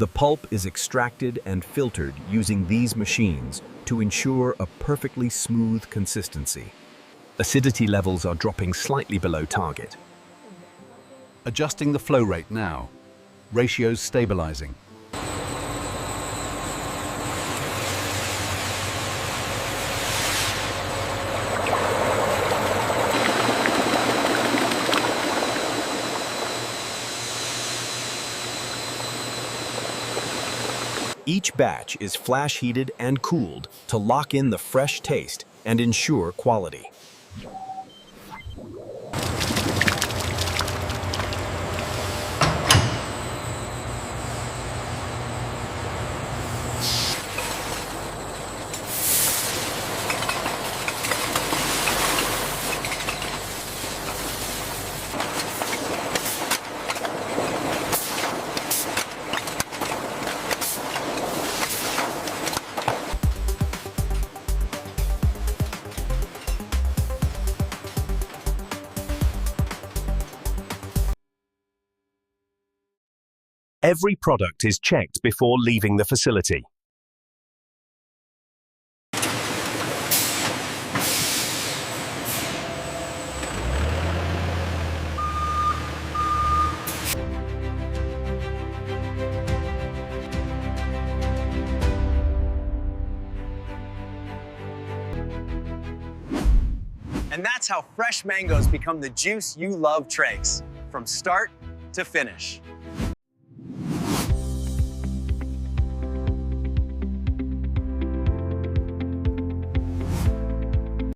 The pulp is extracted and filtered using these machines to ensure a perfectly smooth consistency. Acidity levels are dropping slightly below target. Adjusting the flow rate now. Ratios stabilizing. Each batch is flash heated and cooled to lock in the fresh taste and ensure quality. Every product is checked before leaving the facility. And that's how fresh mangoes become the juice you love, Trakes, from start to finish.